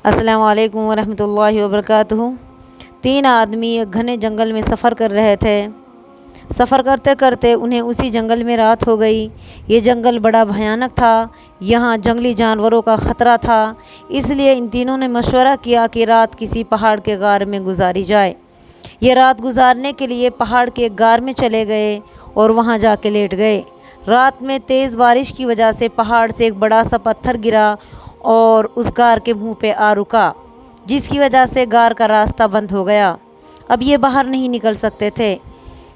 السلام علیکم ورحمۃ اللہ وبرکاتہ۔ تین آدمی ایک گھنے جنگل میں سفر کر رہے تھے۔ سفر کرتے کرتے انہیں اسی جنگل میں رات ہو گئی۔ یہ جنگل بڑا بھیانک تھا، یہاں جنگلی جانوروں کا خطرہ تھا، اس لیے ان تینوں نے مشورہ کیا کہ رات کسی پہاڑ کے غار میں گزاری جائے۔ یہ رات گزارنے کے لیے پہاڑ کے ایک غار میں چلے گئے اور وہاں جا کے لیٹ گئے۔ رات میں تیز بارش کی وجہ سے پہاڑ سے ایک بڑا سا پتھر گرا اور اس غار کے منہ پہ آ رکا، جس کی وجہ سے غار کا راستہ بند ہو گیا۔ اب یہ باہر نہیں نکل سکتے تھے۔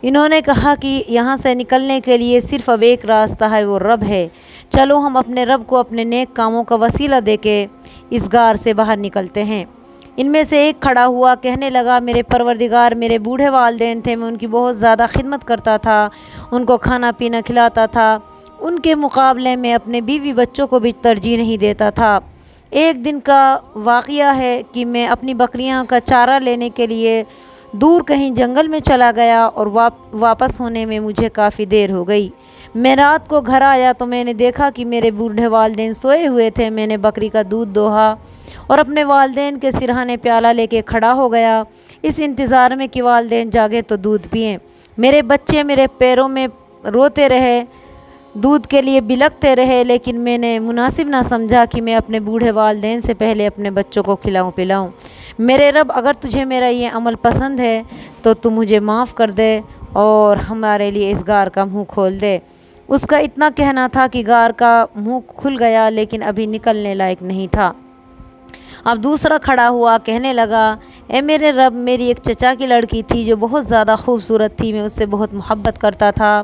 انہوں نے کہا کہ یہاں سے نکلنے کے لیے صرف اب ایک راستہ ہے، وہ رب ہے۔ چلو ہم اپنے رب کو اپنے نیک کاموں کا وسیلہ دے کے اس غار سے باہر نکلتے ہیں۔ ان میں سے ایک کھڑا ہوا، کہنے لگا، میرے پروردگار، میرے بوڑھے والدین تھے، میں ان کی بہت زیادہ خدمت کرتا تھا، ان کو کھانا پینا کھلاتا تھا، ان کے مقابلے میں اپنے بیوی بچوں کو بھی ترجیح نہیں دیتا تھا۔ ایک دن کا واقعہ ہے کہ میں اپنی بکریاں کا چارہ لینے کے لیے دور کہیں جنگل میں چلا گیا اور واپس ہونے میں مجھے کافی دیر ہو گئی۔ میں رات کو گھر آیا تو میں نے دیکھا کہ میرے بوڑھے والدین سوئے ہوئے تھے۔ میں نے بکری کا دودھ دوہا اور اپنے والدین کے سرہانے پیالہ لے کے کھڑا ہو گیا، اس انتظار میں کہ والدین جاگے تو دودھ پئیں۔ میرے بچے میرے پیروں میں روتے رہے، دودھ کے لیے بلکتے رہے، لیکن میں نے مناسب نہ سمجھا کہ میں اپنے بوڑھے والدین سے پہلے اپنے بچوں کو کھلاؤں پلاؤں۔ میرے رب، اگر تجھے میرا یہ عمل پسند ہے تو تو مجھے معاف کر دے اور ہمارے لیے اس غار کا منہ کھول دے۔ اس کا اتنا کہنا تھا کہ غار کا منہ کھل گیا، لیکن ابھی نکلنے لائق نہیں تھا۔ اب دوسرا کھڑا ہوا، کہنے لگا، اے میرے رب، میری ایک چچا کی لڑکی تھی جو بہت زیادہ خوبصورت تھی، میں اس سے بہت محبت کرتا تھا۔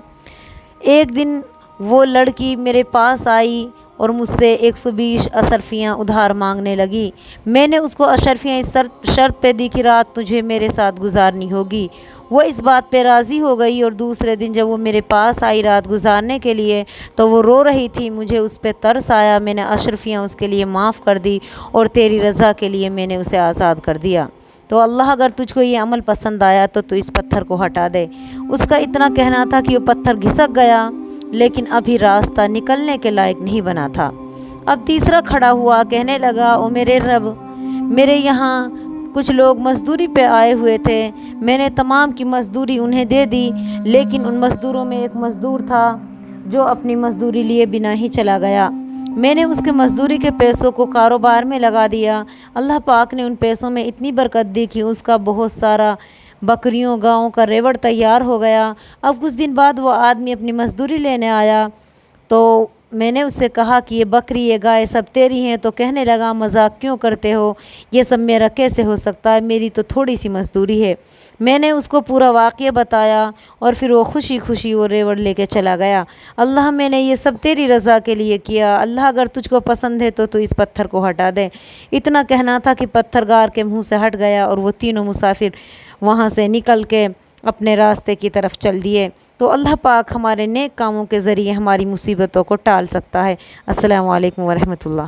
ایک دن وہ لڑکی میرے پاس آئی اور مجھ سے 120 اشرفیاں ادھار مانگنے لگی۔ میں نے اس کو اشرفیاں اس شرط پہ دی کہ رات تجھے میرے ساتھ گزارنی ہوگی۔ وہ اس بات پہ راضی ہو گئی اور دوسرے دن جب وہ میرے پاس آئی رات گزارنے کے لیے تو وہ رو رہی تھی۔ مجھے اس پہ ترس آیا، میں نے اشرفیاں اس کے لیے معاف کر دی اور تیری رضا کے لیے میں نے اسے آزاد کر دیا۔ تو اللہ، اگر تجھ کو یہ عمل پسند آیا تو اس پتھر کو ہٹا دے۔ اس کا اتنا کہنا تھا کہ وہ پتھر گھسک گیا، لیکن ابھی راستہ نکلنے کے لائق نہیں بنا تھا۔ اب تیسرا کھڑا ہوا، کہنے لگا، او میرے رب، میرے یہاں کچھ لوگ مزدوری پہ آئے ہوئے تھے، میں نے تمام کی مزدوری انہیں دے دی، لیکن ان مزدوروں میں ایک مزدور تھا جو اپنی مزدوری لیے بنا ہی چلا گیا۔ میں نے اس کے مزدوری کے پیسوں کو کاروبار میں لگا دیا۔ اللہ پاک نے ان پیسوں میں اتنی برکت دی کہ اس کا بہت سارا بکریوں گاؤں کا ریوڑ تیار ہو گیا۔ اب کچھ دن بعد وہ آدمی اپنی مزدوری لینے آیا تو میں نے اس سے کہا کہ یہ بکری یہ گائے سب تیری ہیں، تو کہنے لگا، مذاق کیوں کرتے ہو، یہ سب میرا کیسے ہو سکتا ہے، میری تو تھوڑی سی مزدوری ہے۔ میں نے اس کو پورا واقعہ بتایا اور پھر وہ خوشی خوشی وہ ریوڑ لے کے چلا گیا۔ اللہ، میں نے یہ سب تیری رضا کے لیے کیا، اللہ اگر تجھ کو پسند ہے تو اس پتھر کو ہٹا دے۔ اتنا کہنا تھا کہ پتھر غار کے منہ سے ہٹ گیا اور وہ تینوں مسافر وہاں سے نکل کے اپنے راستے کی طرف چل دیے۔ تو اللہ پاک ہمارے نیک کاموں کے ذریعے ہماری مصیبتوں کو ٹال سکتا ہے۔ السلام علیکم ورحمۃ اللہ۔